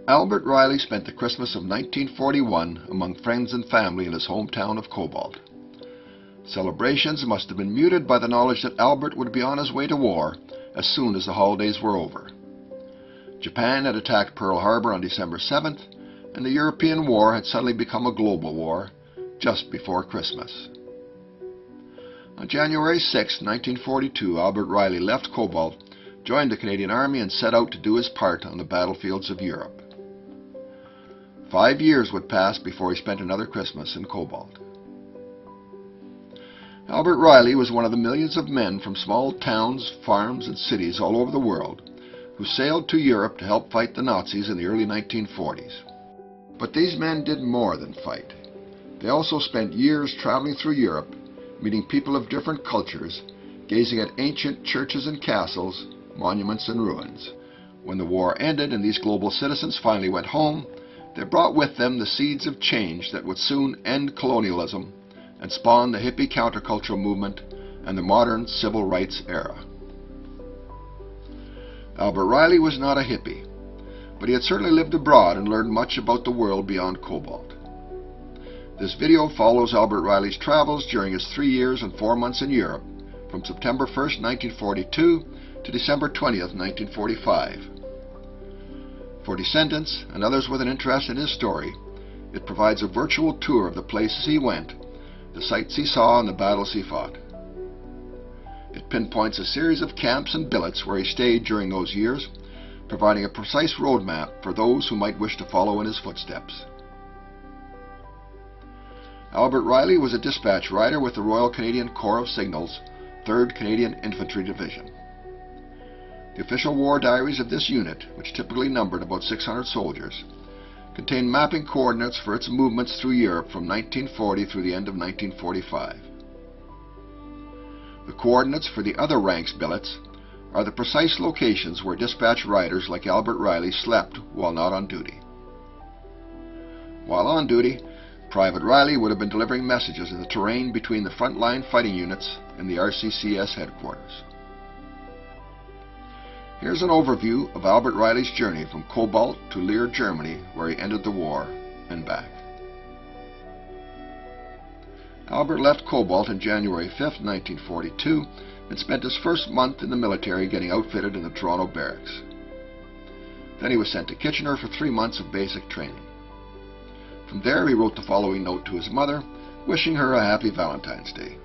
Albert Riley spent the Christmas of 1941 among friends and family in his hometown of Cobalt. Celebrations must have been muted by the knowledge that Albert would be on his way to war as soon as the holidays were over. Japan had attacked Pearl Harbor on December 7th, and the European war had suddenly become a global war just before Christmas. On January 6, 1942, Albert Riley left Cobalt, joined the Canadian Army, and set out to do his part on the battlefields of Europe. 5 years would pass before he spent another Christmas in Cobalt. Albert Riley was one of the millions of men from small towns, farms, and cities all over the world who sailed to Europe to help fight the Nazis in the early 1940s. But these men did more than fight. They also spent years traveling through Europe, meeting people of different cultures, gazing at ancient churches and castles, monuments and ruins. When the war ended and these global citizens finally went home, they brought with them the seeds of change that would soon end colonialism and spawn the hippie countercultural movement and the modern civil rights era. Albert Riley was not a hippie, but he had certainly lived abroad and learned much about the world beyond Cobalt. This video follows Albert Riley's travels during his 3 years and 4 months in Europe, from September 1st, 1942 to December 20th, 1945. For descendants and others with an interest in his story, it provides a virtual tour of the places he went, the sights he saw, and the battles he fought. It pinpoints a series of camps and billets where he stayed during those years, providing a precise roadmap for those who might wish to follow in his footsteps. Albert Riley was a dispatch rider with the Royal Canadian Corps of Signals, 3rd Canadian Infantry Division. The official war diaries of this unit, which typically numbered about 600 soldiers, contain mapping coordinates for its movements through Europe from 1940 through the end of 1945. The coordinates for the other ranks billets are the precise locations where dispatch riders like Albert Riley slept while not on duty. While on duty, Private Riley would have been delivering messages in the terrain between the frontline fighting units and the RCCS headquarters. Here's an overview of Albert Riley's journey from Cobalt to Leer, Germany, where he ended the war, and back. Albert left Cobalt on January 5, 1942, and spent his first month in the military getting outfitted in the Toronto barracks. Then he was sent to Kitchener for 3 months of basic training. From there he wrote the following note to his mother, wishing her a happy Valentine's Day.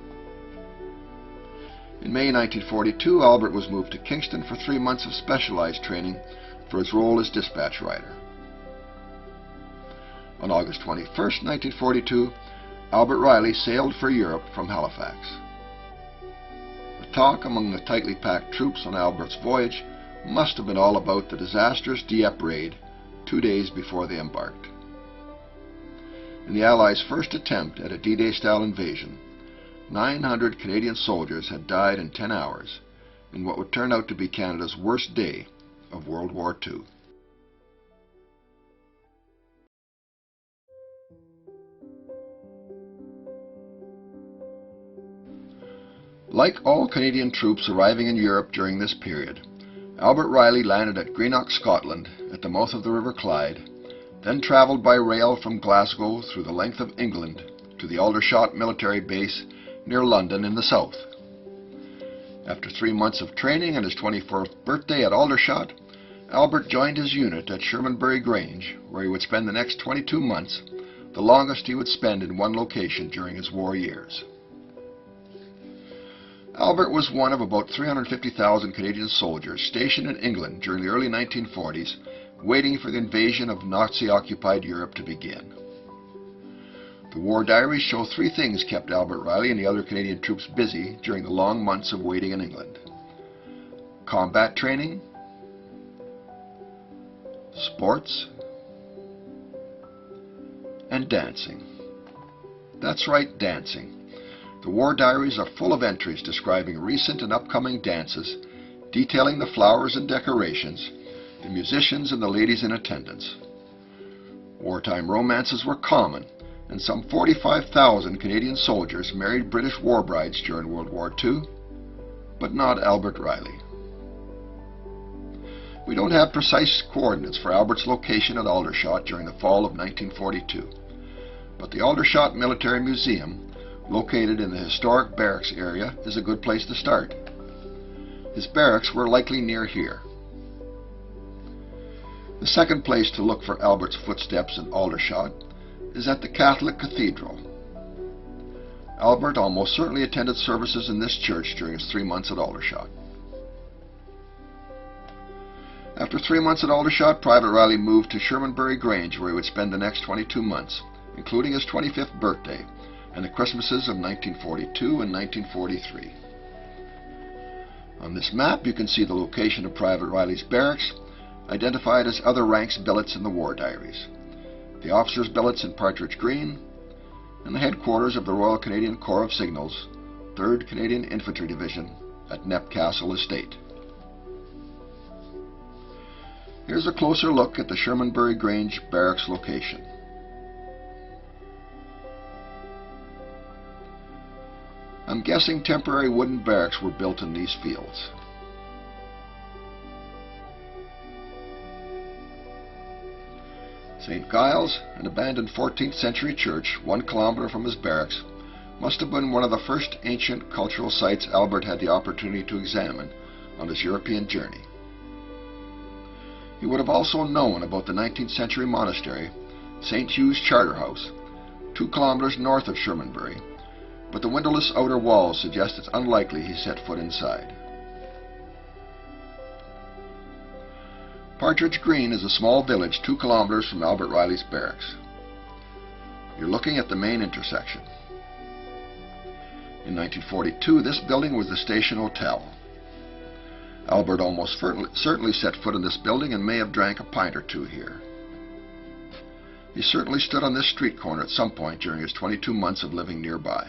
In May 1942, Albert was moved to Kingston for 3 months of specialized training for his role as dispatch rider. On August 21, 1942, Albert Riley sailed for Europe from Halifax. The talk among the tightly packed troops on Albert's voyage must have been all about the disastrous Dieppe raid 2 days before they embarked. In the Allies' first attempt at a D-Day-style invasion, 900 Canadian soldiers had died in 10 hours in what would turn out to be Canada's worst day of World War II. Like all Canadian troops arriving in Europe during this period, Albert Riley landed at Greenock, Scotland, at the mouth of the River Clyde, then travelled by rail from Glasgow through the length of England to the Aldershot military base near London in the south. After 3 months of training and his 24th birthday at Aldershot, Albert joined his unit at Shermanbury Grange, where he would spend the next 22 months, the longest he would spend in one location during his war years. Albert was one of about 350,000 Canadian soldiers stationed in England during the early 1940s, waiting for the invasion of Nazi-occupied Europe to begin. The war diaries show 3 things kept Albert Riley and the other Canadian troops busy during the long months of waiting in England: combat training, sports, and dancing. That's right, dancing. The war diaries are full of entries describing recent and upcoming dances, detailing the flowers and decorations, the musicians and the ladies in attendance. Wartime romances were common, and some 45,000 Canadian soldiers married British war brides during World War II, but not Albert Riley. We don't have precise coordinates for Albert's location at Aldershot during the fall of 1942, but the Aldershot Military Museum, located in the historic barracks area, is a good place to start. His barracks were likely near here. The second place to look for Albert's footsteps in Aldershot is at the Catholic Cathedral. Albert almost certainly attended services in this church during his 3 months at Aldershot. After 3 months at Aldershot, Private Riley moved to Shermanbury Grange, where he would spend the next 22 months, including his 25th birthday and the Christmases of 1942 and 1943. On this map, you can see the location of Private Riley's barracks, identified as other ranks billets in the war diaries, the officers' billets in Partridge Green, and the headquarters of the Royal Canadian Corps of Signals, 3rd Canadian Infantry Division at Knepp Castle Estate. Here's a closer look at the Shermanbury Grange barracks location. I'm guessing temporary wooden barracks were built in these fields. St. Giles, an abandoned 14th century church 1 kilometer from his barracks, must have been one of the first ancient cultural sites Albert had the opportunity to examine on his European journey. He would have also known about the 19th century monastery, St. Hugh's Charterhouse, 2 kilometers north of Shermanbury, but the windowless outer walls suggest it's unlikely he set foot inside. Partridge Green is a small village 2 kilometers from Albert Riley's barracks. You're looking at the main intersection. In 1942, this building was the Station Hotel. Albert almost certainly set foot in this building and may have drank a pint or two here. He certainly stood on this street corner at some point during his 22 months of living nearby.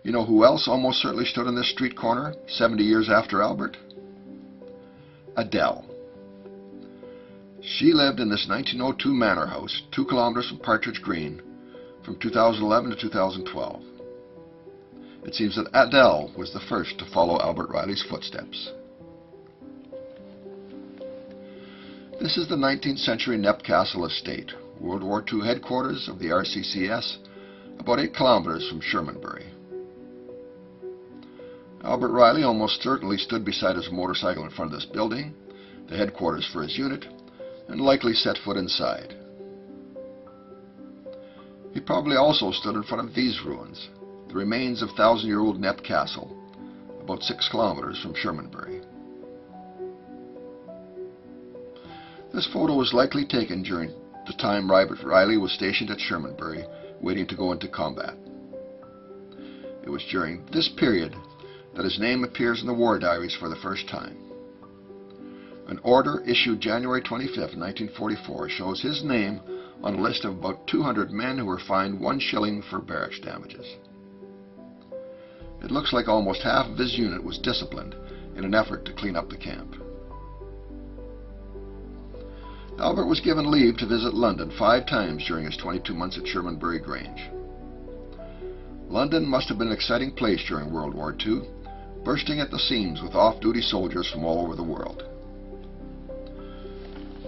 You know who else almost certainly stood on this street corner 70 years after Albert? Adele. She lived in this 1902 manor house 2 kilometers from Partridge Green from 2011 to 2012. It seems that Adele was the first to follow Albert Riley's footsteps. This is the 19th century Knepp Castle Estate, World War II headquarters of the RCCS, about 8 kilometers from Shermanbury. Albert Riley almost certainly stood beside his motorcycle in front of this building, the headquarters for his unit, and likely set foot inside. He probably also stood in front of these ruins, the remains of 1,000-year-old Knepp Castle, about 6 kilometers from Shermanbury. This photo was likely taken during the time Robert Riley was stationed at Shermanbury, waiting to go into combat. It was during this period that his name appears in the war diaries for the first time. An order issued January 25, 1944, shows his name on a list of about 200 men who were fined 1 shilling for barracks damages. It looks like almost half of his unit was disciplined in an effort to clean up the camp. Albert was given leave to visit London 5 times during his 22 months at Shermanbury Grange. London must have been an exciting place during World War II, bursting at the seams with off-duty soldiers from all over the world.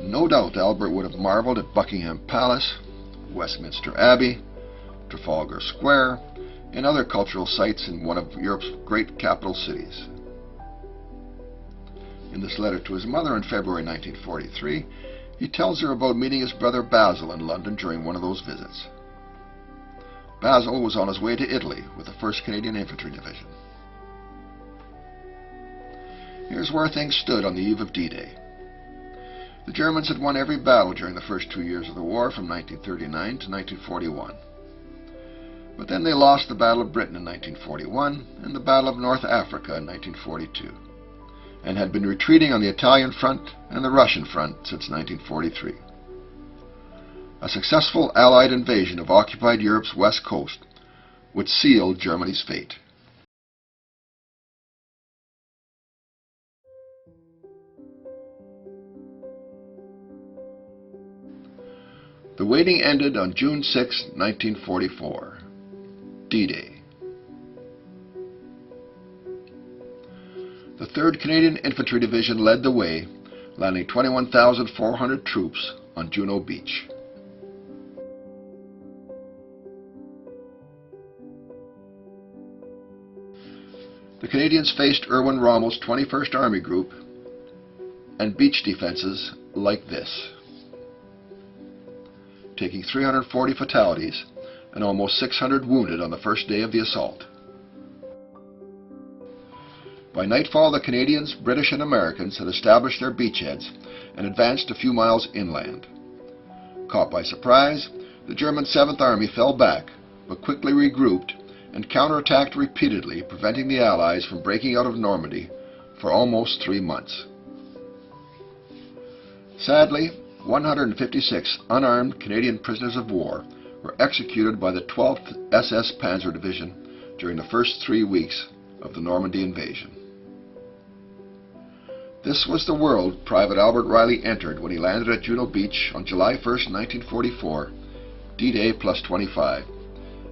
No doubt Albert would have marveled at Buckingham Palace, Westminster Abbey, Trafalgar Square, and other cultural sites in one of Europe's great capital cities. In this letter to his mother in February 1943, he tells her about meeting his brother Basil in London during one of those visits. Basil was on his way to Italy with the 1st Canadian Infantry Division. Here's where things stood on the eve of D-Day. The Germans had won every battle during the first 2 years of the war from 1939 to 1941. But then they lost the Battle of Britain in 1941 and the Battle of North Africa in 1942, and had been retreating on the Italian front and the Russian front since 1943. A successful Allied invasion of occupied Europe's west coast would seal Germany's fate. The waiting ended on June 6, 1944. D-Day. The 3rd Canadian Infantry Division led the way, landing 21,400 troops on Juno Beach. The Canadians faced Erwin Rommel's 21st Army Group and beach defenses like this, taking 340 fatalities and almost 600 wounded on the first day of the assault. By nightfall, the Canadians, British and Americans had established their beachheads and advanced a few miles inland. Caught by surprise, the German 7th Army fell back, but quickly regrouped and counterattacked repeatedly, preventing the Allies from breaking out of Normandy for almost 3 months. Sadly, 156 unarmed Canadian prisoners of war were executed by the 12th SS Panzer Division during the first 3 weeks of the Normandy invasion. This was the world Private Albert Reilly entered when he landed at Juno Beach on July 1, 1944, D-Day plus 25,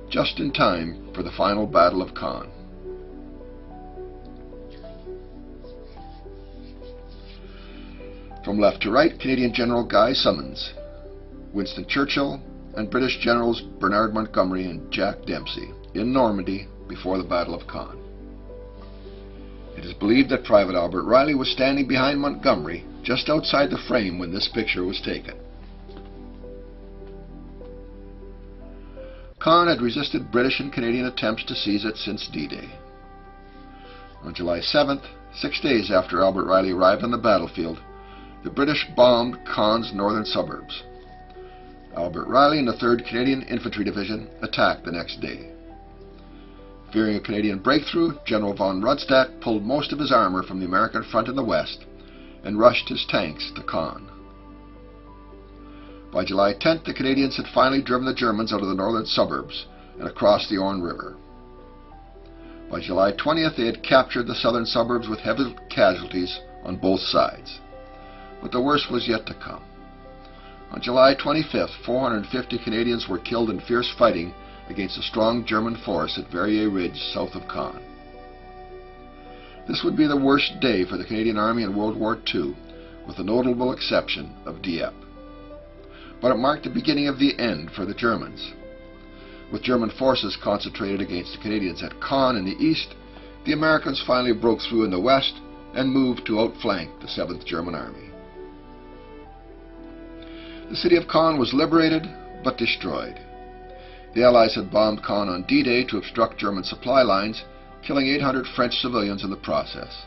just in time for the final Battle of Caen. From left to right, Canadian General Guy Simonds, Winston Churchill, and British Generals Bernard Montgomery and Jack Dempsey in Normandy before the Battle of Caen. It is believed that Private Albert Reilly was standing behind Montgomery just outside the frame when this picture was taken. Caen had resisted British and Canadian attempts to seize it since D-Day. On July 7th, 6 days after Albert Reilly arrived on the battlefield, the British bombed Caen's northern suburbs. Albert Reilly and the 3rd Canadian Infantry Division attacked the next day. Fearing a Canadian breakthrough, General von Rundstedt pulled most of his armor from the American front in the west and rushed his tanks to Caen. By July 10th, the Canadians had finally driven the Germans out of the northern suburbs and across the Orne River. By July 20th, they had captured the southern suburbs with heavy casualties on both sides. But the worst was yet to come. On July 25th, 450 Canadians were killed in fierce fighting against a strong German force at Verrier Ridge south of Caen. This would be the worst day for the Canadian Army in World War II, with the notable exception of Dieppe. But it marked the beginning of the end for the Germans. With German forces concentrated against the Canadians at Caen in the east, the Americans finally broke through in the west and moved to outflank the 7th German Army. The city of Caen was liberated, but destroyed. The Allies had bombed Caen on D-Day to obstruct German supply lines, killing 800 French civilians in the process.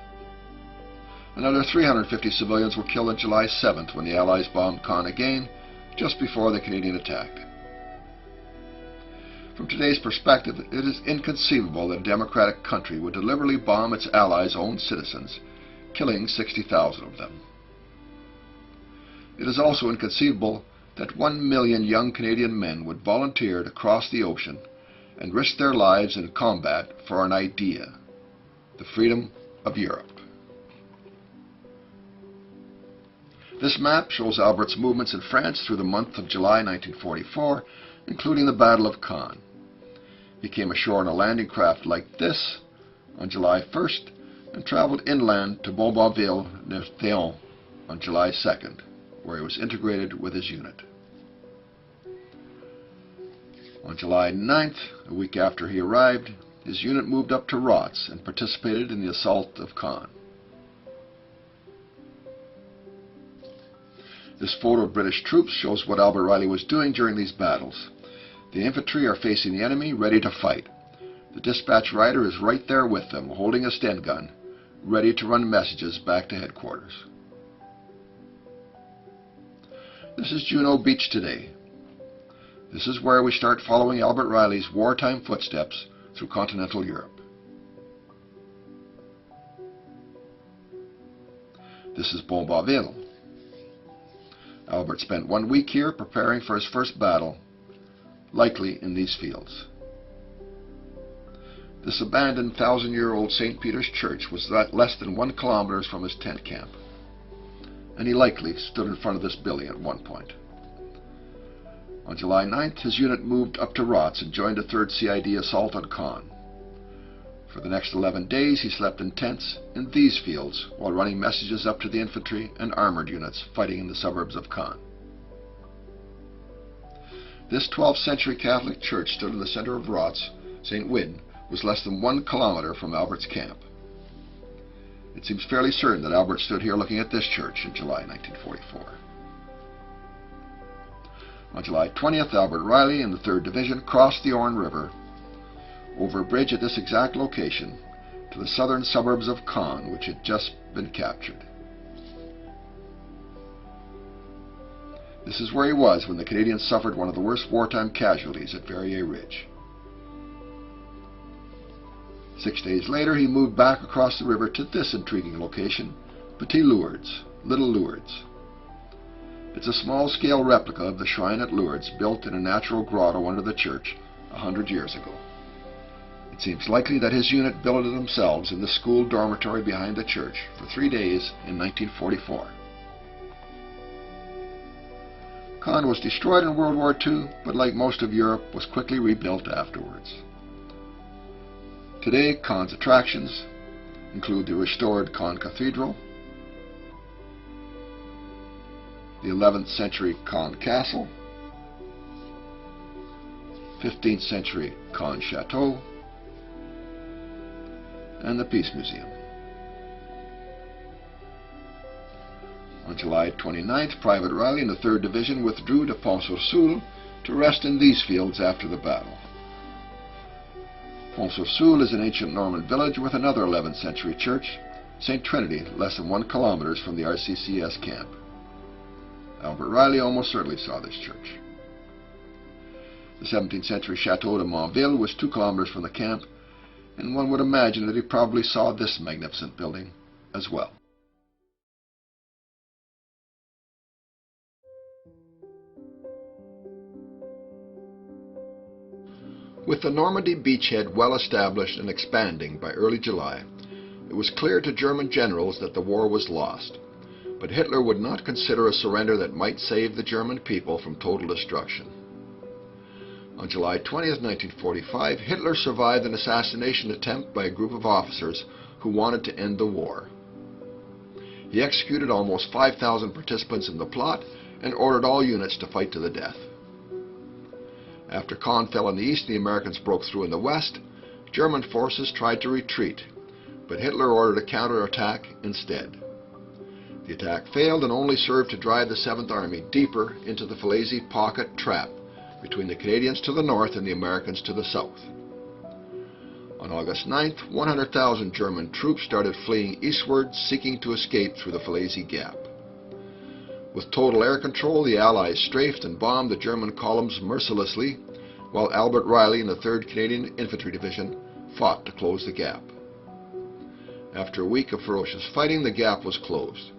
Another 350 civilians were killed on July 7th when the Allies bombed Caen again, just before the Canadian attack. From today's perspective, it is inconceivable that a democratic country would deliberately bomb its allies' own citizens, killing 60,000 of them. It is also inconceivable that 1 million young Canadian men would volunteer to cross the ocean and risk their lives in combat for an idea, the freedom of Europe. This map shows Albert's movements in France through the month of July 1944, including the Battle of Caen. He came ashore on a landing craft like this on July 1st and traveled inland to Bougainville near Théon on July 2nd, where he was integrated with his unit. On July 9th, a week after he arrived, his unit moved up to Rots and participated in the assault of Caen. This photo of British troops shows what Albert Reilly was doing during these battles. The infantry are facing the enemy, ready to fight. The dispatch rider is right there with them, holding a Sten gun, ready to run messages back to headquarters. This is Juno Beach today. This is where we start following Albert Reilly's wartime footsteps through continental Europe. This is Bougainville. Albert spent 1 week here preparing for his first battle, likely in these fields. This abandoned 1,000-year-old St. Peter's Church was less than 1 kilometer from his tent camp, and he likely stood in front of this building at one point. On July 9th, his unit moved up to Rots and joined the 3rd CID assault on Caen. For the next 11 days he slept in tents in these fields while running messages up to the infantry and armoured units fighting in the suburbs of Caen. This 12th century Catholic church stood in the centre of Rots. St. Win was less than 1 kilometre from Albert's camp. It seems fairly certain that Albert stood here looking at this church in July 1944. On July 20th, Albert Riley and the 3rd Division crossed the Orne River over a bridge at this exact location to the southern suburbs of Caen, which had just been captured. This is where he was when the Canadians suffered one of the worst wartime casualties at Verrier Ridge. 6 days later, he moved back across the river to this intriguing location, Petit Lourdes, Little Lourdes. It's a small-scale replica of the shrine at Lourdes, built in a natural grotto under the church 100 years ago. It seems likely that his unit billeted themselves in the school dormitory behind the church for 3 days in 1944. Caen was destroyed in World War II, but like most of Europe, was quickly rebuilt afterwards. Today, Caen's attractions include the restored Caen Cathedral, the 11th century Caen Castle, 15th century Caen Chateau, and the Peace Museum. On July 29th, Private Riley and the 3rd Division withdrew to Pont-sur-Soule to rest in these fields after the battle. Pont-sur-Soule is an ancient Norman village with another 11th century church, St. Trinity, less than 1 kilometre from the RCCS camp. Albert Riley almost certainly saw this church. The 17th century Chateau de Montville was 2 kilometres from the camp, and one would imagine that he probably saw this magnificent building as well. With the Normandy beachhead well established and expanding by early July, it was clear to German generals that the war was lost. But Hitler would not consider a surrender that might save the German people from total destruction. On July 20, 1945, Hitler survived an assassination attempt by a group of officers who wanted to end the war. He executed almost 5,000 participants in the plot and ordered all units to fight to the death. After Caen fell in the east and the Americans broke through in the west, German forces tried to retreat, but Hitler ordered a counterattack instead. The attack failed and only served to drive the 7th Army deeper into the Falaise Pocket trap between the Canadians to the north and the Americans to the south. On August 9th, 100,000 German troops started fleeing eastward, seeking to escape through the Falaise Gap. With total air control, the Allies strafed and bombed the German columns mercilessly, while Albert Riley and the 3rd Canadian Infantry Division fought to close the gap. After a week of ferocious fighting, the gap was closed.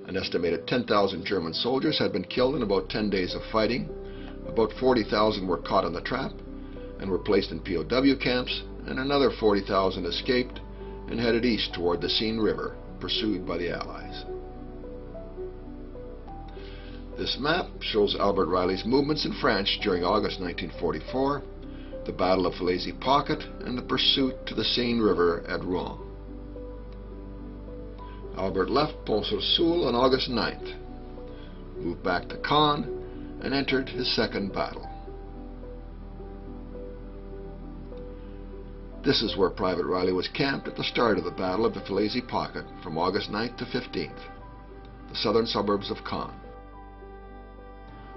An estimated 10,000 German soldiers had been killed in about 10 days of fighting. About 40,000 were caught in the trap and were placed in POW camps, and another 40,000 escaped and headed east toward the Seine River, pursued by the Allies. This map shows Albert Riley's movements in France during August 1944, the Battle of Falaise Pocket, and the pursuit to the Seine River at Rouen. Albert left Pont-sur-Soule on August 9th, moved back to Caen, and entered his second battle. This is where Private Riley was camped at the start of the Battle of the Falaise Pocket from August 9th to 15th, the southern suburbs of Caen.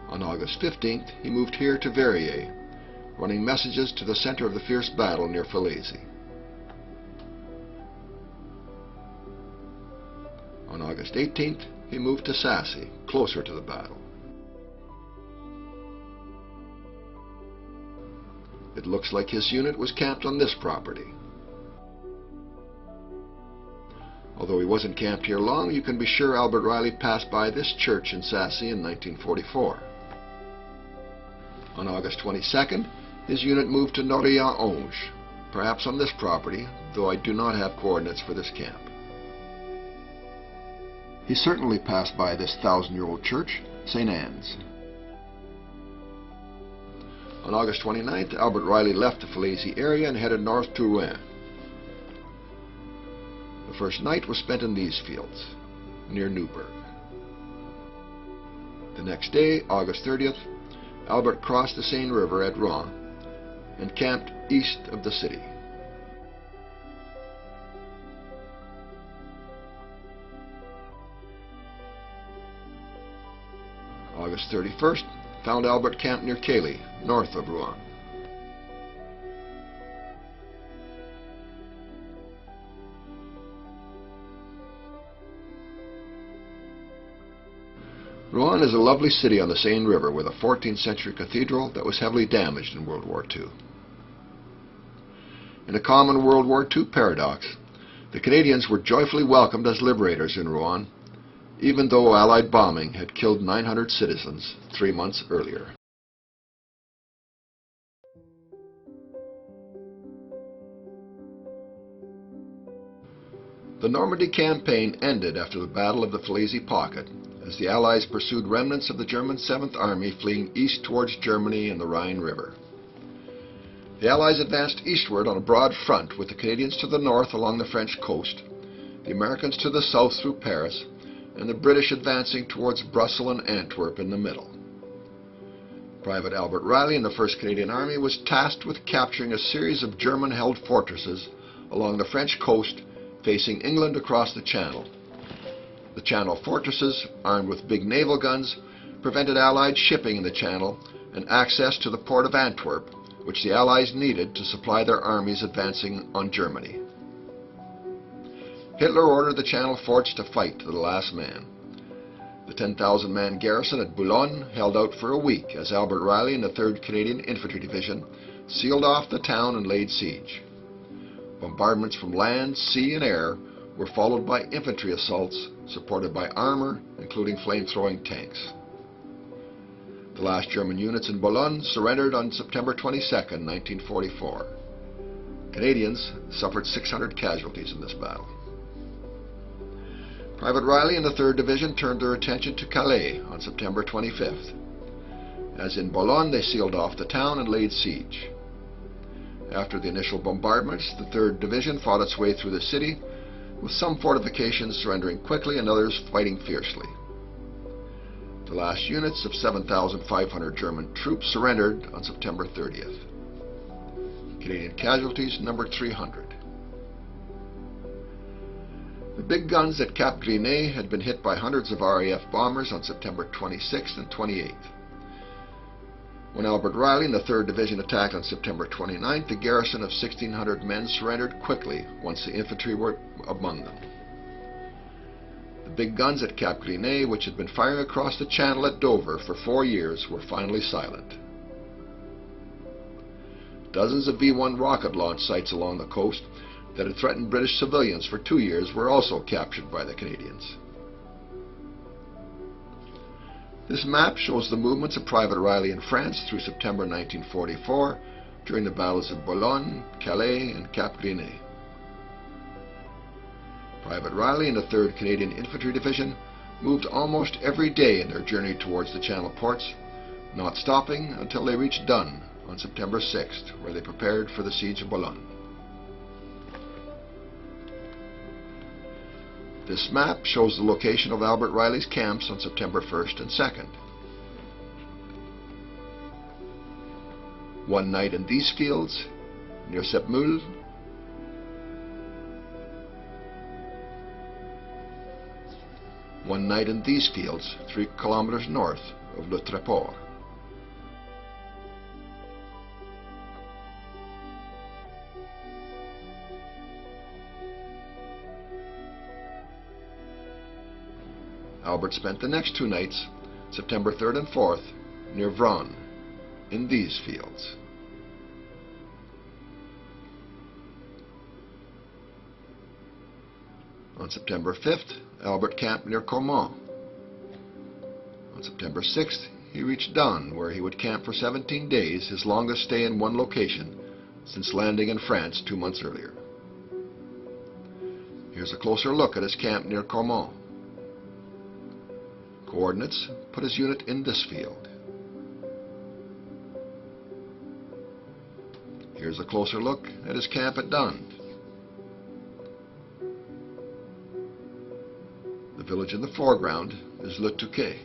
On August 15th, he moved here to Verrier, running messages to the center of the fierce battle near Falaise. On August 18th, he moved to Sassy, closer to the battle. It looks like his unit was camped on this property. Although he wasn't camped here long, you can be sure Albert Riley passed by this church in Sassy in 1944. On August 22nd, his unit moved to Noraillat-Onge, perhaps on this property, though I do not have coordinates for this camp. He certainly passed by this 1,000-year-old church, St. Anne's. On August 29th, Albert Riley left the Falaise area and headed north to Rouen. The first night was spent in these fields, near Newburgh. The next day, August 30th, Albert crossed the Seine River at Rouen and camped east of the city. August 31st found Albert camped near Calais, north of Rouen. Rouen is a lovely city on the Seine River with a 14th century cathedral that was heavily damaged in World War II. In a common World War II paradox, the Canadians were joyfully welcomed as liberators in Rouen, even though Allied bombing had killed 900 citizens 3 months earlier. The Normandy campaign ended after the Battle of the Falaise Pocket, as the Allies pursued remnants of the German 7th Army fleeing east towards Germany and the Rhine River. The Allies advanced eastward on a broad front, with the Canadians to the north along the French coast, the Americans to the south through Paris, and the British advancing towards Brussels and Antwerp in the middle. Private Albert Riley in the 1st Canadian Army was tasked with capturing a series of German-held fortresses along the French coast facing England across the Channel. The Channel fortresses, armed with big naval guns, prevented Allied shipping in the Channel and access to the port of Antwerp, which the Allies needed to supply their armies advancing on Germany. Hitler ordered the Channel forts to fight to the last man. The 10,000-man garrison at Boulogne held out for a week as Albert Riley and the 3rd Canadian Infantry Division sealed off the town and laid siege. Bombardments from land, sea, and air were followed by infantry assaults supported by armor, including flame-throwing tanks. The last German units in Boulogne surrendered on September 22, 1944. Canadians suffered 600 casualties in this battle. Private Riley and the 3rd Division turned their attention to Calais on September 25th. As in Boulogne, they sealed off the town and laid siege. After the initial bombardments, the 3rd Division fought its way through the city, with some fortifications surrendering quickly and others fighting fiercely. The last units of 7,500 German troops surrendered on September 30th. Canadian casualties numbered 300. The big guns at Cap Gris-Nez had been hit by hundreds of RAF bombers on September 26th and 28th. When Albert Riley and the 3rd Division attacked on September 29th, the garrison of 1,600 men surrendered quickly once the infantry were among them. The big guns at Cap Gris-Nez, which had been firing across the Channel at Dover for 4 years, were finally silent. Dozens of V-1 rocket launch sites along the coast that had threatened British civilians for 2 years were also captured by the Canadians. This map shows the movements of Private Riley in France through September 1944 during the battles of Boulogne, Calais, and Cap Gris-Nez. Private Riley and the 3rd Canadian Infantry Division moved almost every day in their journey towards the Channel ports, not stopping until they reached Dun on September 6th, where they prepared for the siege of Boulogne. This map shows the location of Albert Riley's camps on September 1st and 2nd. One night in these fields, near Septmoul. One night in these fields, 3 kilometers north of Le Tréport. Albert spent the next 2 nights, September 3rd and 4th, near Vragne, in these fields. On September 5th, Albert camped near Caumont. On September 6th, he reached Dun, where he would camp for 17 days, his longest stay in one location since landing in France 2 months earlier. Here's a closer look at his camp near Caumont. Coordinates put his unit in this field. Here's a closer look at his camp at Dund. The village in the foreground is Le Touquet.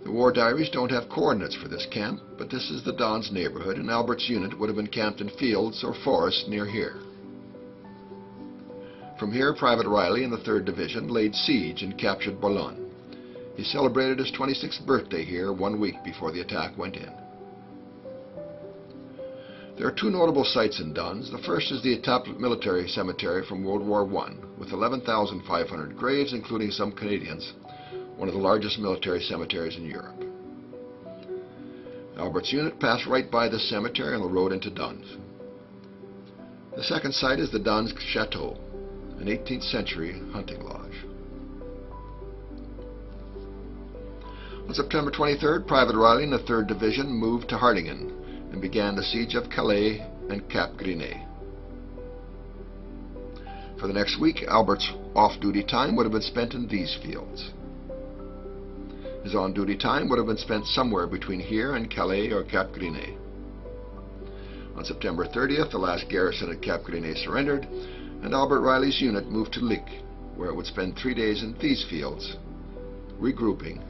The war diaries don't have coordinates for this camp, but this is the Don's neighborhood, and Albert's unit would have been camped in fields or forests near here. From here, Private Riley in the 3rd Division laid siege and captured Boulogne. He celebrated his 26th birthday here 1 week before the attack went in. There are 2 notable sites in Duns. The first is the Etaples Military Cemetery from World War I, with 11,500 graves, including some Canadians, one of the largest military cemeteries in Europe. Albert's unit passed right by this cemetery on the road into Duns. The second site is the Duns Chateau, an 18th century hunting lodge. On September 23rd, Private Riley in the 3rd Division moved to Harlingen and began the siege of Calais and Cap Gris-Nez. For the next week, Albert's off-duty time would have been spent in these fields. His on-duty time would have been spent somewhere between here and Calais or Cap Gris-Nez. On September 30th, the last garrison at Cap Gris-Nez surrendered, and Albert Riley's unit moved to Lick, where it would spend 3 days in these fields, regrouping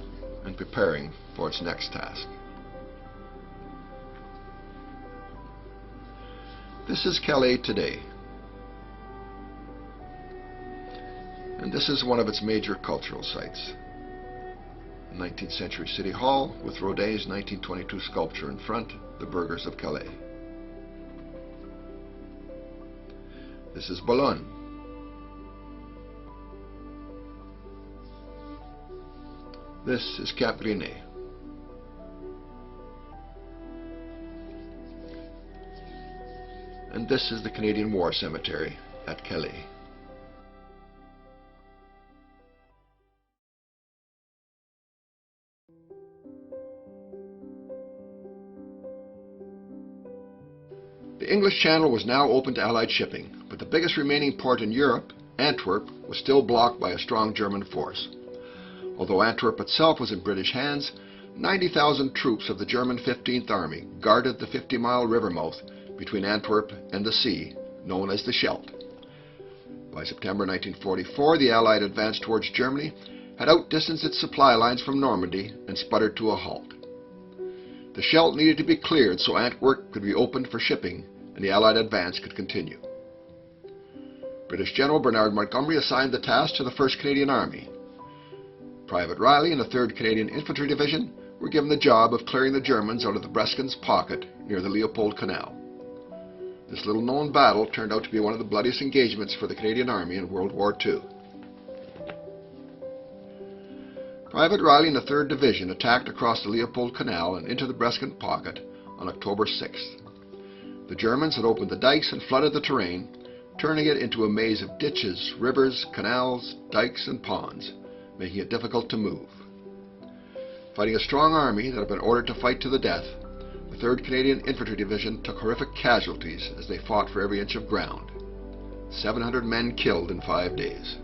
and preparing for its next task. This is Calais today, and this is one of its major cultural sites. The 19th century City Hall with Rodin's 1922 sculpture in front, the Burghers of Calais. This is Boulogne. This is Cap Gris-Nez. And this is the Canadian War Cemetery at Calais. The English Channel was now open to Allied shipping, but the biggest remaining port in Europe, Antwerp, was still blocked by a strong German force. Although Antwerp itself was in British hands, 90,000 troops of the German 15th Army guarded the 50-mile river mouth between Antwerp and the sea, known as the Scheldt. By September 1944, the Allied advance towards Germany had outdistanced its supply lines from Normandy and sputtered to a halt. The Scheldt needed to be cleared so Antwerp could be opened for shipping and the Allied advance could continue. British General Bernard Montgomery assigned the task to the 1st Canadian Army. Private Riley and the 3rd Canadian Infantry Division were given the job of clearing the Germans out of the Breskens Pocket near the Leopold Canal. This little-known battle turned out to be one of the bloodiest engagements for the Canadian Army in World War II. Private Riley and the 3rd Division attacked across the Leopold Canal and into the Breskin Pocket on October 6th. The Germans had opened the dikes and flooded the terrain, turning it into a maze of ditches, rivers, canals, dikes, and ponds, making it difficult to move. Fighting a strong army that had been ordered to fight to the death, the 3rd Canadian Infantry Division took horrific casualties as they fought for every inch of ground. 700 men killed in 5 days.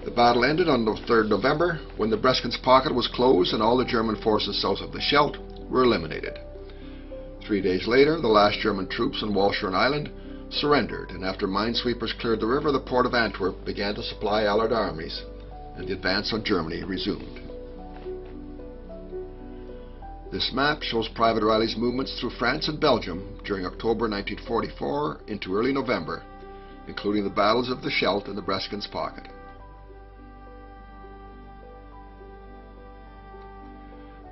The battle ended on the 3rd November when the Breskens Pocket was closed and all the German forces south of the Scheldt were eliminated. 3 days later, the last German troops on Walcheren Island surrendered, and after minesweepers cleared the river, the port of Antwerp began to supply Allied armies, and the advance on Germany resumed. This map shows Private Riley's movements through France and Belgium during October 1944 into early November, including the battles of the Scheldt and the Breskens Pocket.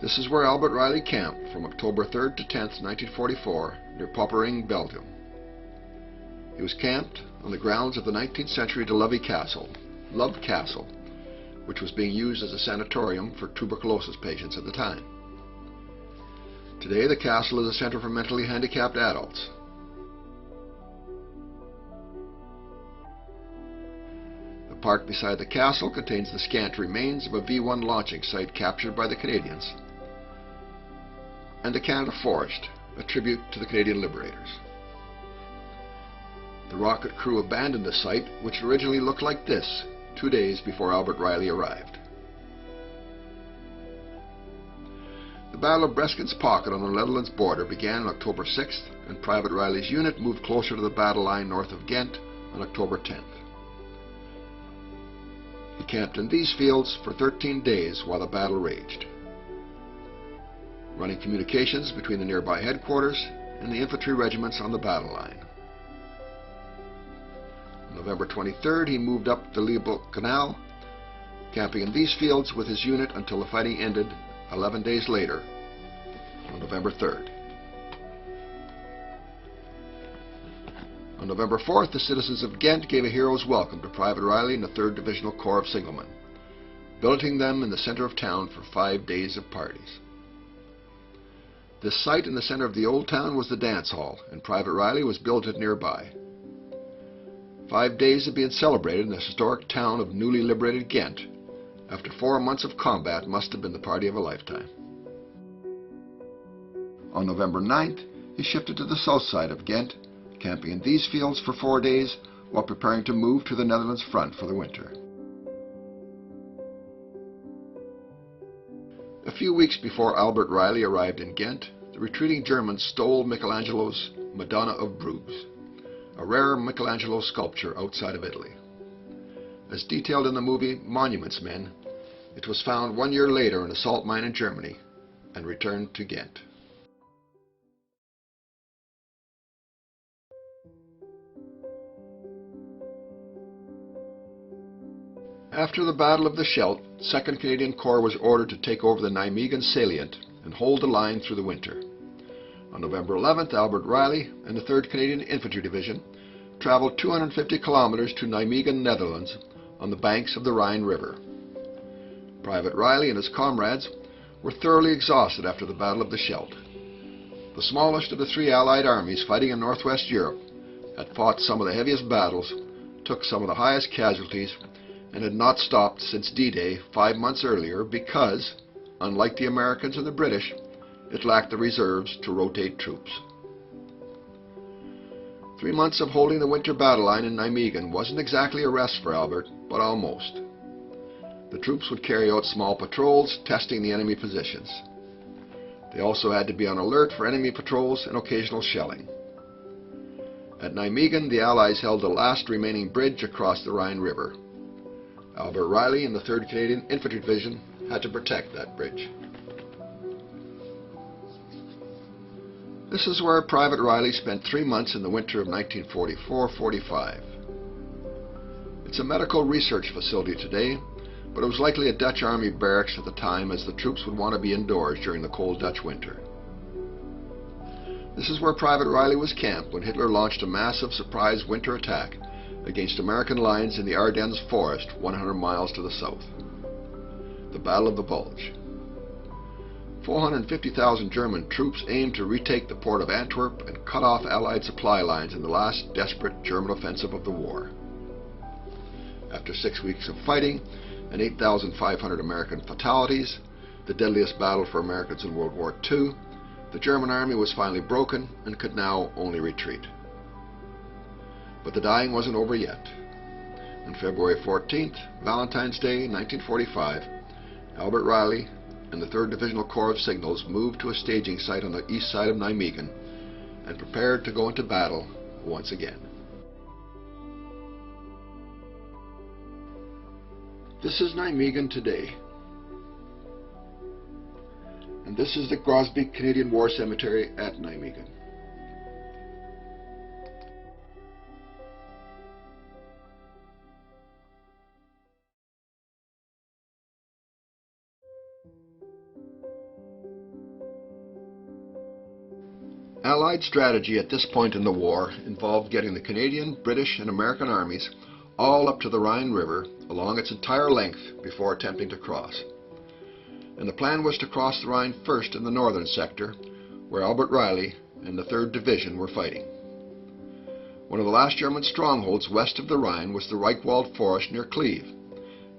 This is where Albert Riley camped from October 3rd to 10th, 1944, near Poppering, Belgium. He was camped on the grounds of the 19th century de Lovey Castle, Love Castle, which was being used as a sanatorium for tuberculosis patients at the time. Today, the castle is a center for mentally handicapped adults. The park beside the castle contains the scant remains of a V-1 launching site captured by the Canadians, and the Canada Forest, a tribute to the Canadian Liberators. The rocket crew abandoned the site, which originally looked like this 2 days before Albert Riley arrived. Battle of Breskin's Pocket on the Netherlands border began on October 6th, and Private Riley's unit moved closer to the battle line north of Ghent on October 10th. He camped in these fields for 13 days while the battle raged, running communications between the nearby headquarters and the infantry regiments on the battle line. On November 23rd, he moved up the Liebel Canal, camping in these fields with his unit until the fighting ended 11 days later, on November 3rd. On November 4th, the citizens of Ghent gave a hero's welcome to Private Riley and the 3rd Divisional Corps of Signalmen, billeting them in the center of town for 5 days of parties. This site in the center of the old town was the dance hall, and Private Riley was billeted nearby. 5 days of being celebrated in the historic town of newly liberated Ghent, after 4 months of combat, must have been the party of a lifetime. On November 9th, he shifted to the south side of Ghent, camping in these fields for 4 days while preparing to move to the Netherlands front for the winter. A few weeks before Albert Riley arrived in Ghent, the retreating Germans stole Michelangelo's Madonna of Bruges, a rare Michelangelo sculpture outside of Italy. As detailed in the movie Monuments Men, it was found 1 year later in a salt mine in Germany and returned to Ghent. After the Battle of the Scheldt, 2nd Canadian Corps was ordered to take over the Nijmegen salient and hold the line through the winter. On November 11th, Albert Riley and the 3rd Canadian Infantry Division traveled 250 kilometers to Nijmegen, Netherlands, on the banks of the Rhine River. Private Riley and his comrades were thoroughly exhausted after the Battle of the Scheldt. The smallest of the 3 Allied armies fighting in northwest Europe had fought some of the heaviest battles, took some of the highest casualties, and had not stopped since D-Day 5 months earlier because, unlike the Americans and the British, it lacked the reserves to rotate troops. 3 months of holding the winter battle line in Nijmegen wasn't exactly a rest for Albert, but almost. The troops would carry out small patrols, testing the enemy positions. They also had to be on alert for enemy patrols and occasional shelling. At Nijmegen, the Allies held the last remaining bridge across the Rhine River. Albert Riley and the 3rd Canadian Infantry Division had to protect that bridge. This is where Private Riley spent 3 months in the winter of 1944-45. It's a medical research facility today, but it was likely a Dutch Army barracks at the time, as the troops would want to be indoors during the cold Dutch winter. This is where Private Riley was camped when Hitler launched a massive surprise winter attack against American lines in the Ardennes forest 100 miles to the south. The Battle of the Bulge. 450,000 German troops aimed to retake the port of Antwerp and cut off Allied supply lines in the last desperate German offensive of the war. After 6 weeks of fighting and 8,500 American fatalities, the deadliest battle for Americans in World War II, the German army was finally broken and could now only retreat. But the dying wasn't over yet. On February 14th, Valentine's Day, 1945, Albert Riley and the 3rd Divisional Corps of Signals moved to a staging site on the east side of Nijmegen and prepared to go into battle once again. This is Nijmegen today. And this is the Groesbeek Canadian War Cemetery at Nijmegen. Allied strategy at this point in the war involved getting the Canadian, British, and American armies all up to the Rhine River along its entire length before attempting to cross. And the plan was to cross the Rhine first in the northern sector, where Albert Riley and the 3rd Division were fighting. One of the last German strongholds west of the Rhine was the Reichwald Forest near Cleve,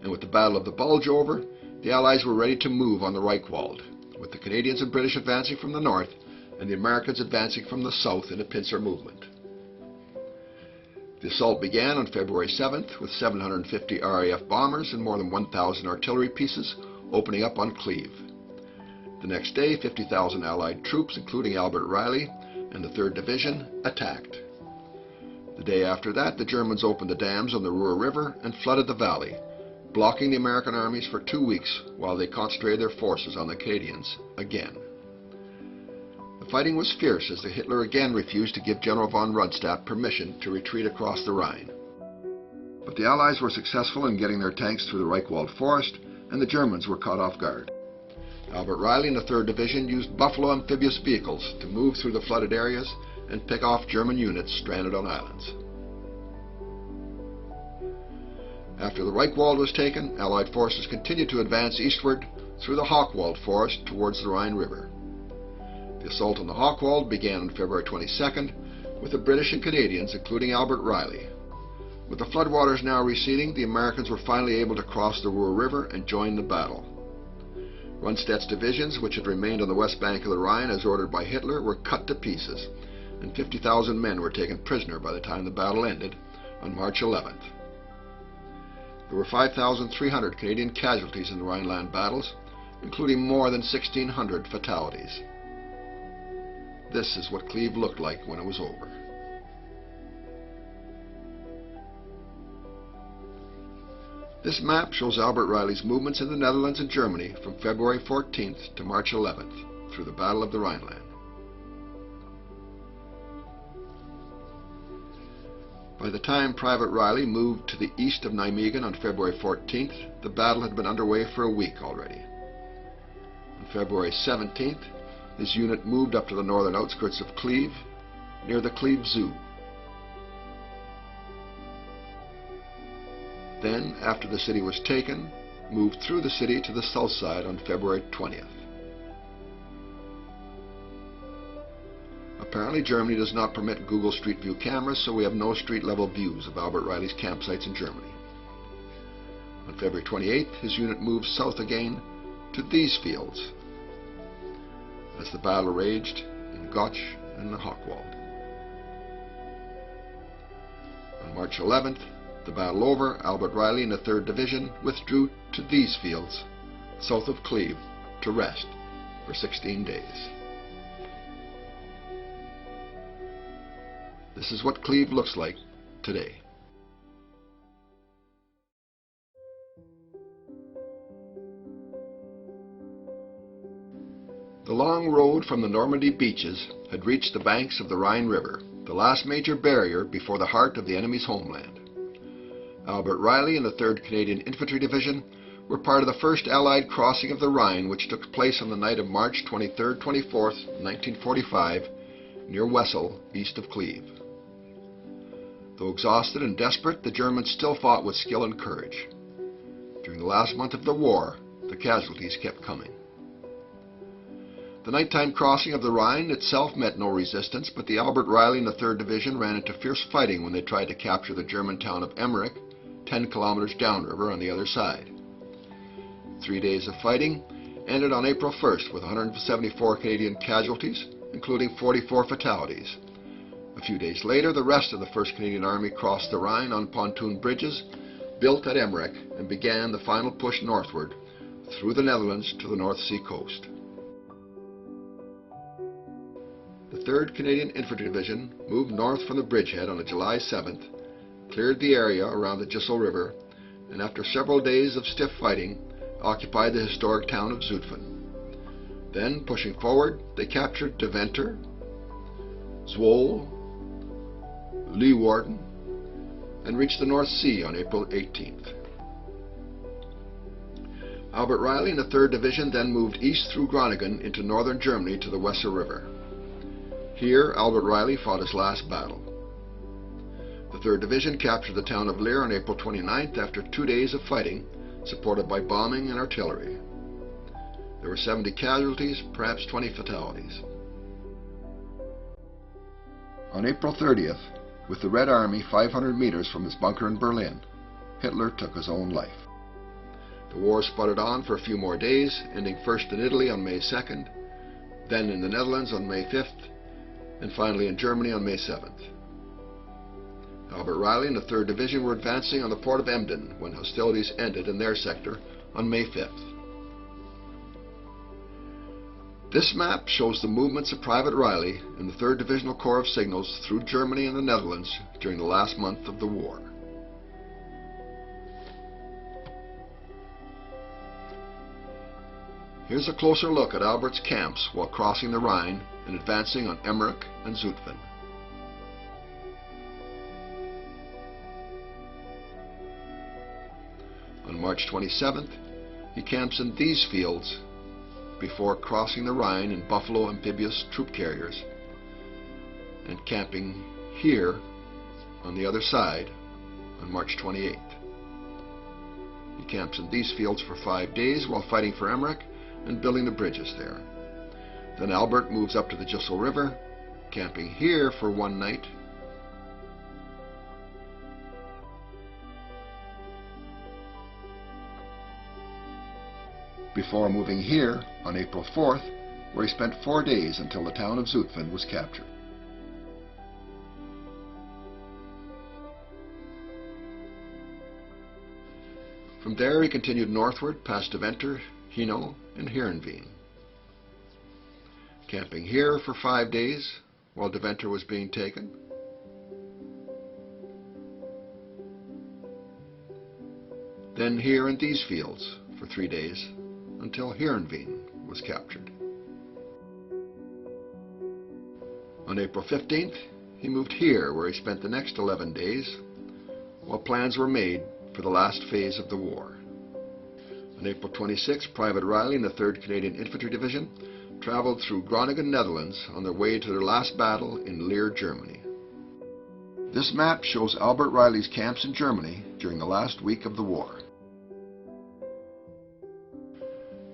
and with the Battle of the Bulge over, the Allies were ready to move on the Reichwald, with the Canadians and British advancing from the north and the Americans advancing from the south in a pincer movement. The assault began on February 7th with 750 RAF bombers and more than 1,000 artillery pieces opening up on Cleve. The next day, 50,000 Allied troops, including Albert Riley and the 3rd Division, attacked. The day after that, the Germans opened the dams on the Ruhr River and flooded the valley, blocking the American armies for 2 weeks while they concentrated their forces on the Canadians again. The fighting was fierce as Hitler again refused to give General von Rundstedt permission to retreat across the Rhine. But the Allies were successful in getting their tanks through the Reichwald forest, and the Germans were caught off guard. Albert Riley and the 3rd Division used Buffalo amphibious vehicles to move through the flooded areas and pick off German units stranded on islands. After the Reichwald was taken, Allied forces continued to advance eastward through the Hochwald forest towards the Rhine River. The assault on the Hochwald began on February 22nd with the British and Canadians, including Albert Riley. With the floodwaters now receding, the Americans were finally able to cross the Ruhr River and join the battle. Rundstedt's divisions, which had remained on the west bank of the Rhine as ordered by Hitler, were cut to pieces, and 50,000 men were taken prisoner by the time the battle ended on March 11th. There were 5,300 Canadian casualties in the Rhineland battles, including more than 1,600 fatalities. This is what Cleve looked like when it was over. This map shows Albert Riley's movements in the Netherlands and Germany from February 14th to March 11th through the Battle of the Rhineland. By the time Private Riley moved to the east of Nijmegen on February 14th, the battle had been underway for a week already. On February 17th, his unit moved up to the northern outskirts of Cleve, near the Cleve Zoo. Then, after the city was taken, moved through the city to the south side on February 20th. Apparently, Germany does not permit Google Street View cameras, so we have no street-level views of Albert Riley's campsites in Germany. On February 28th, his unit moved south again to these fields as the battle raged in Gotch and the Hochwald. On March 11th, the battle over, Albert Riley and the 3rd Division withdrew to these fields, south of Cleve, to rest for 16 days. This is what Cleve looks like today. The long road from the Normandy beaches had reached the banks of the Rhine River, the last major barrier before the heart of the enemy's homeland. Albert Riley and the 3rd Canadian Infantry Division were part of the first Allied crossing of the Rhine, which took place on the night of March 23rd-24th, 1945, near Wessel, east of Cleve. Though exhausted and desperate, the Germans still fought with skill and courage. During the last month of the war, the casualties kept coming. The nighttime crossing of the Rhine itself met no resistance, but the Albert Riley and the 3rd Division ran into fierce fighting when they tried to capture the German town of Emmerich, 10 kilometers downriver on the other side. 3 days of fighting ended on April 1st with 174 Canadian casualties, including 44 fatalities. A few days later, the rest of the 1st Canadian Army crossed the Rhine on pontoon bridges built at Emmerich and began the final push northward through the Netherlands to the North Sea coast. The 3rd Canadian Infantry Division moved north from the bridgehead on July 7th, cleared the area around the Gissel River, and after several days of stiff fighting, occupied the historic town of Zutphen. Then, pushing forward, they captured Deventer, Zwolle, Leeuwarden, and reached the North Sea on April 18th. Albert Riley and the 3rd Division then moved east through Groningen into northern Germany to the Weser River. Here, Albert Riley fought his last battle. The 3rd Division captured the town of Leer on April 29th after 2 days of fighting, supported by bombing and artillery. There were 70 casualties, perhaps 20 fatalities. On April 30th, with the Red Army 500 meters from his bunker in Berlin, Hitler took his own life. The war sputtered on for a few more days, ending first in Italy on May 2nd, then in the Netherlands on May 5th, and finally in Germany on May 7th. Albert Riley and the 3rd Division were advancing on the port of Emden when hostilities ended in their sector on May 5th. This map shows the movements of Private Riley in the 3rd Divisional Corps of Signals through Germany and the Netherlands during the last month of the war. Here's a closer look at Albert's camps while crossing the Rhine and advancing on Emmerich and Zutphen. On March 27th, he camps in these fields before crossing the Rhine in Buffalo amphibious troop carriers and camping here on the other side on March 28th. He camps in these fields for 5 days while fighting for Emmerich and building the bridges there. Then Albert moves up to the Jussel River, camping here for 1 night. Before moving here on April 4th, where he spent 4 days until the town of Zutphen was captured. From there he continued northward past Deventer, Hainaut, and Heerenveen, camping here for 5 days while Deventer was being taken. Then here in these fields for 3 days until Heerenveen was captured. On April 15th, he moved here where he spent the next 11 days while plans were made for the last phase of the war. On April 26, Private Riley and the 3rd Canadian Infantry Division traveled through Groningen, Netherlands on their way to their last battle in Leer, Germany. This map shows Albert Riley's camps in Germany during the last week of the war.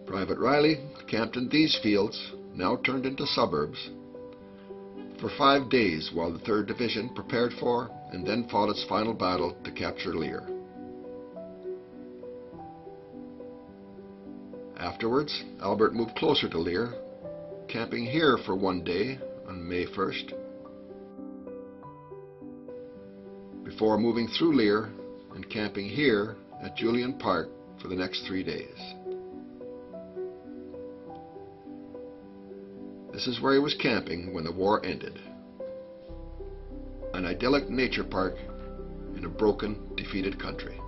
Private Riley camped in these fields, now turned into suburbs, for 5 days while the 3rd Division prepared for and then fought its final battle to capture Leer. Afterwards, Albert moved closer to Leer, camping here for 1 day on May 1st, before moving through Leer and camping here at Julian Park for the next 3 days. This is where he was camping when the war ended. An idyllic nature park in a broken, defeated country.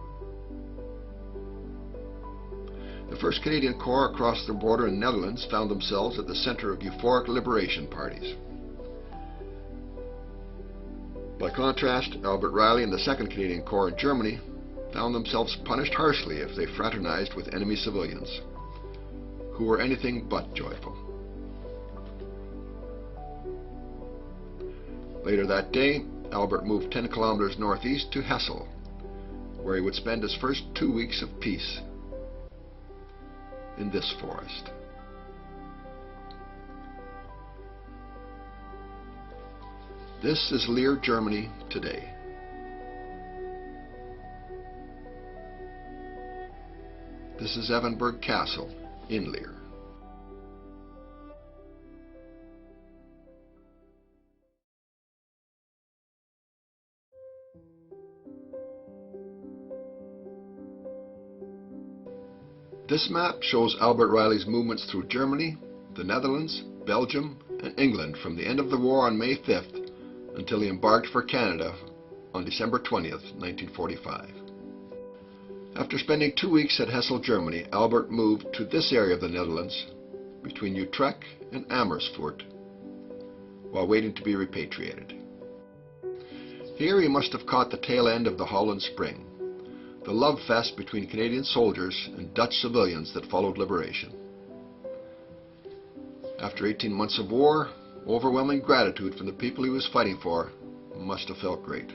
The 1st Canadian Corps across the border in the Netherlands found themselves at the center of euphoric liberation parties. By contrast, Albert Riley and the 2nd Canadian Corps in Germany found themselves punished harshly if they fraternized with enemy civilians, who were anything but joyful. Later that day, Albert moved 10 kilometers northeast to Hessel, where he would spend his first 2 weeks of peace in this forest. This is Leer, Germany today. This is Evenberg Castle in Leer. This map shows Albert Riley's movements through Germany, the Netherlands, Belgium, and England from the end of the war on May 5th until he embarked for Canada on December 20th, 1945. After spending 2 weeks at Hessel, Germany, Albert moved to this area of the Netherlands between Utrecht and Amersfoort while waiting to be repatriated. Here he must have caught the tail end of the Holland Spring, the love fest between Canadian soldiers and Dutch civilians that followed liberation. After 18 months of war, overwhelming gratitude from the people he was fighting for must have felt great.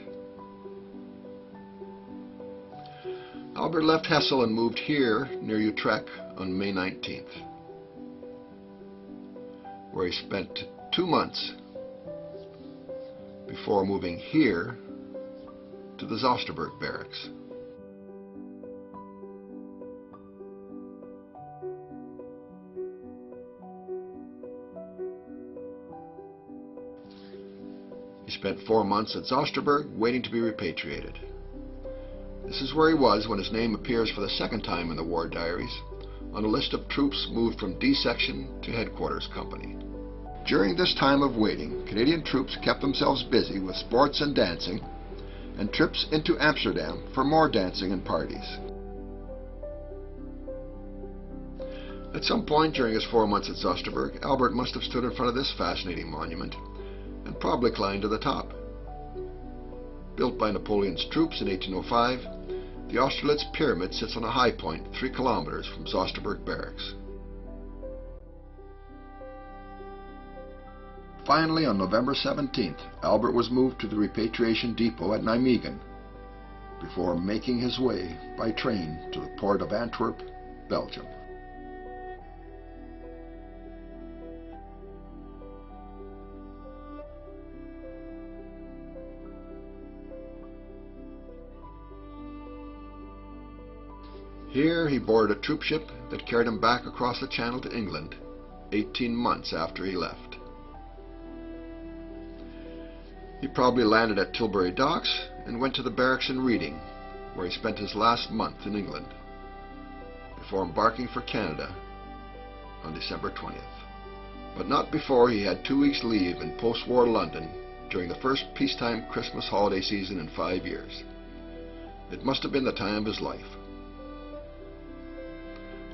Albert left Hessel and moved here near Utrecht on May 19th, where he spent 2 months before moving here to the Zosterberg barracks. He spent 4 months at Zosterberg waiting to be repatriated. This is where he was when his name appears for the 2nd time in the war diaries on a list of troops moved from D Section to Headquarters Company. During this time of waiting, Canadian troops kept themselves busy with sports and dancing, and trips into Amsterdam for more dancing and parties. At some point during his 4 months at Soesterberg, Albert must have stood in front of this fascinating monument and probably climbed to the top. Built by Napoleon's troops in 1805, the Austerlitz Pyramid sits on a high point 3 kilometers from Soesterberg Barracks. Finally, on November 17th, Albert was moved to the repatriation depot at Nijmegen before making his way by train to the port of Antwerp, Belgium. Here he boarded a troop ship that carried him back across the Channel to England 18 months after he left. He probably landed at Tilbury Docks and went to the barracks in Reading, where he spent his last month in England, before embarking for Canada on December 20th. But not before he had 2 weeks' leave in post-war London during the first peacetime Christmas holiday season in 5 years. It must have been the time of his life.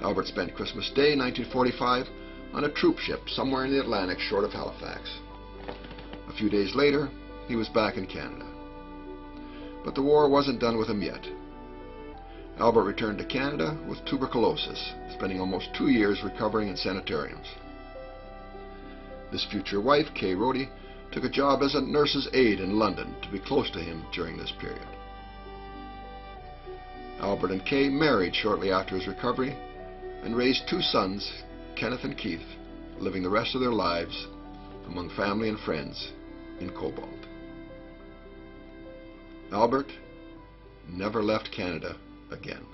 Albert spent Christmas Day 1945 on a troop ship somewhere in the Atlantic short of Halifax. A few days later, he was back in Canada. But the war wasn't done with him yet. Albert returned to Canada with tuberculosis, spending almost 2 years recovering in sanitariums. His future wife, Kay Rhodey, took a job as a nurse's aide in London to be close to him during this period. Albert and Kay married shortly after his recovery and raised 2 sons, Kenneth and Keith, living the rest of their lives among family and friends in Cobalt. Albert never left Canada again.